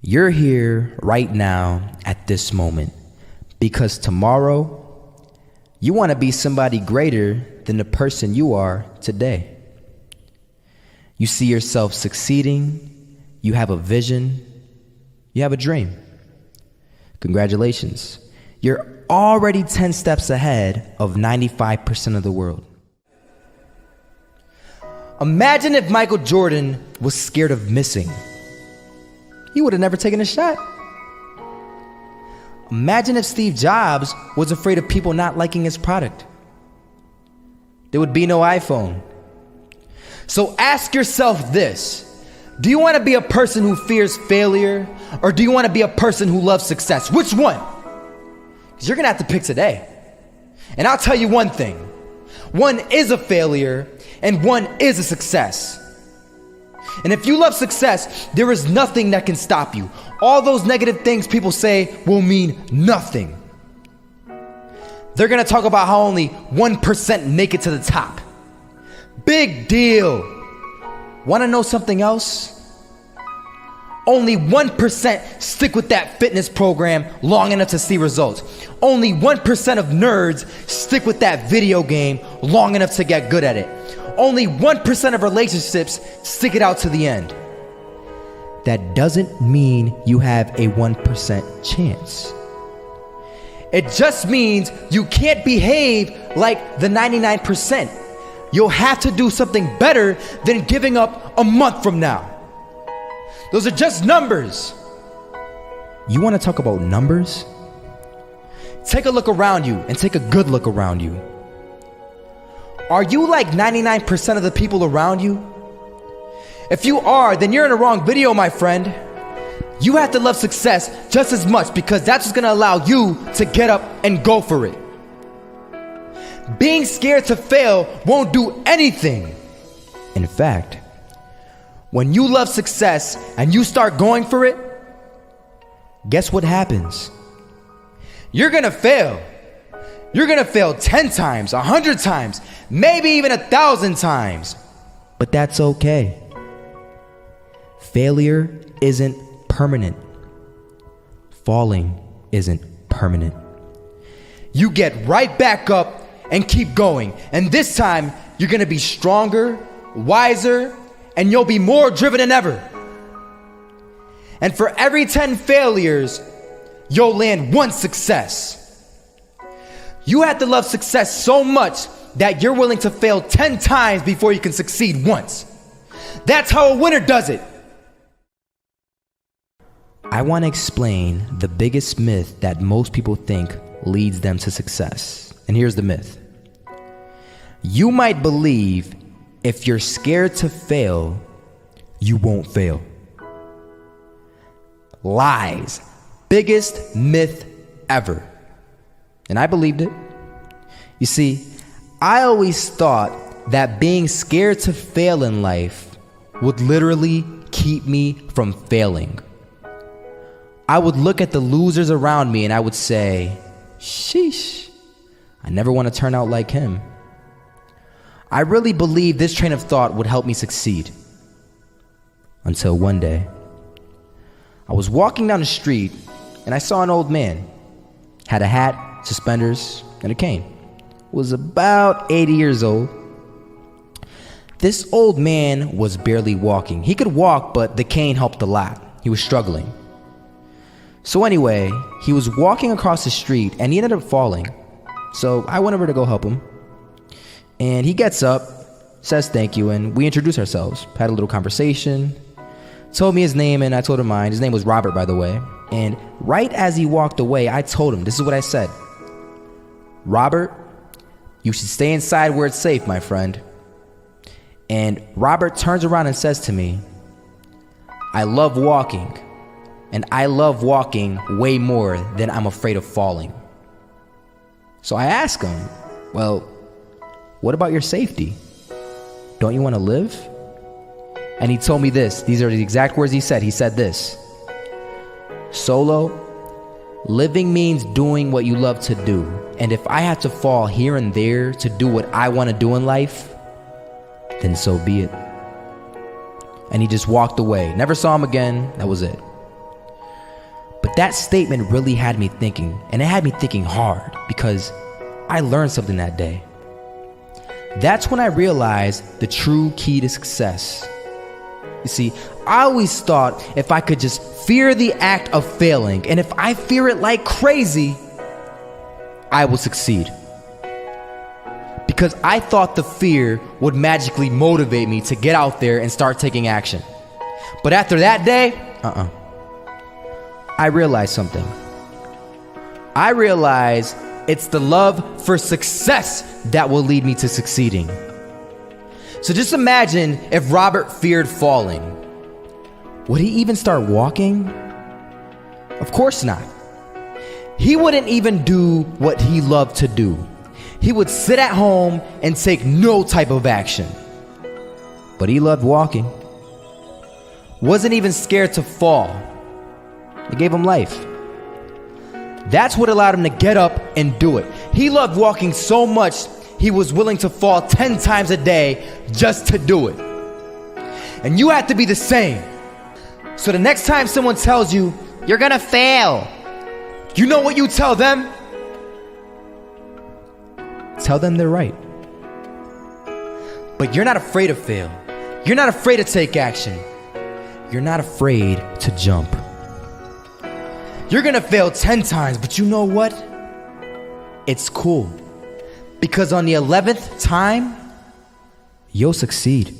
You're here right now at this moment because tomorrow you want to be somebody greater than the person you are today. You see yourself succeeding, you have a vision, you have a dream. Congratulations. You're already 10 steps ahead of 95% of the world. Imagine if Michael Jordan was scared of missing. He would have never taken a shot. Imagine if Steve Jobs was afraid of people not liking his product. There would be no iPhone. So ask yourself this. Do you want to be a person who fears failure, or do you want to be a person who loves success? Which one? Because you're going to have to pick today. And I'll tell you one thing. One is a failure, and one is a success. And if you love success, there is nothing that can stop you. All those negative things people say will mean nothing. They're going to talk about how only 1% make it to the top. Big deal. Want to know something else? Only 1% stick with that fitness program long enough to see results. Only 1% of nerds stick with that video game long enough to get good at it. Only 1% of relationships stick it out to the end. That doesn't mean you have a 1% chance. It just means you can't behave like the 99%. You'll have to do something better than giving up a month from now. Those are just numbers. You want to talk about numbers? Take a look around you and take a good look around you. Are you like 99% of the people around you? If you are, then you're in the wrong video, my friend. You have to love success just as much because that's what's gonna allow you to get up and go for it. Being scared to fail won't do anything. In fact, when you love success and you start going for it, guess what happens? You're gonna fail. You're gonna fail 10 times, 100 times, maybe even 1,000 times. But that's okay. Failure isn't permanent. Falling isn't permanent. You get right back up and keep going. And this time, you're gonna be stronger, wiser, and you'll be more driven than ever. And for every 10 failures, you'll land one success. You have to love success so much that you're willing to fail 10 times before you can succeed once. That's how a winner does it. I want to explain the biggest myth that most people think leads them to success. And here's the myth. You might believe if you're scared to fail, you won't fail. Lies. Biggest myth ever. And I believed it. You see, I always thought that being scared to fail in life would literally keep me from failing. I would look at the losers around me and I would say, sheesh, I never want to turn out like him. I really believed this train of thought would help me succeed. Until one day, I was walking down the street and I saw an old man. Had a hat, suspenders, and a cane. Was about 80 years old. This old man was barely walking. He could walk, but the cane helped a lot. He was struggling. So anyway, he was walking across the street and he ended up falling. So I went over to go help him. And he gets up, says thank you, and we introduced ourselves. Had a little conversation. Told me his name and I told him mine. His name was Robert, by the way. And right as he walked away, I told him, this is what I said. Robert, you should stay inside where it's safe, my friend. And Robert turns around and says to me, I love walking, and I love walking way more than I'm afraid of falling. So I asked him, well, what about your safety? Don't you want to live? And he told me this. These are the exact words he said. He said this. Solo, living means doing what you love to do. And if I have to fall here and there to do what I want to do in life, then so be it. And he just walked away. Never saw him again. That was it. that statement really had me thinking, and it had me thinking hard because I learned something that day. That's when I realized the true key to success. You see, I always thought if I could just fear the act of failing, and if I fear it like crazy, I will succeed. Because I thought the fear would magically motivate me to get out there and start taking action. But after that day, I realized something. I realized it's the love for success that will lead me to succeeding. So just imagine if Robert feared falling. Would he even start walking? Of course not. He wouldn't even do what he loved to do. He would sit at home and take no type of action. But he loved walking. Wasn't even scared to fall. It gave him life. That's what allowed him to get up and do it. He loved walking so much, he was willing to fall 10 times a day just to do it. And you have to be the same. So the next time someone tells you, you're gonna fail, you know what you tell them? Tell them they're right. But you're not afraid to fail. You're not afraid to take action. You're not afraid to jump. You're gonna fail 10 times, but you know what? It's cool. Because on the 11th time, you'll succeed.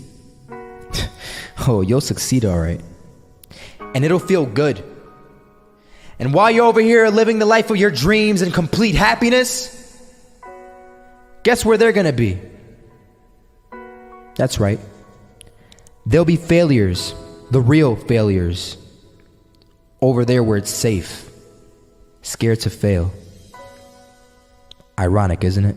Oh, you'll succeed, all right. And it'll feel good. And while you're over here living the life of your dreams and complete happiness, guess where they're gonna be? That's right. They'll be failures, the real failures. Over there where it's safe, scared to fail. Ironic, isn't it?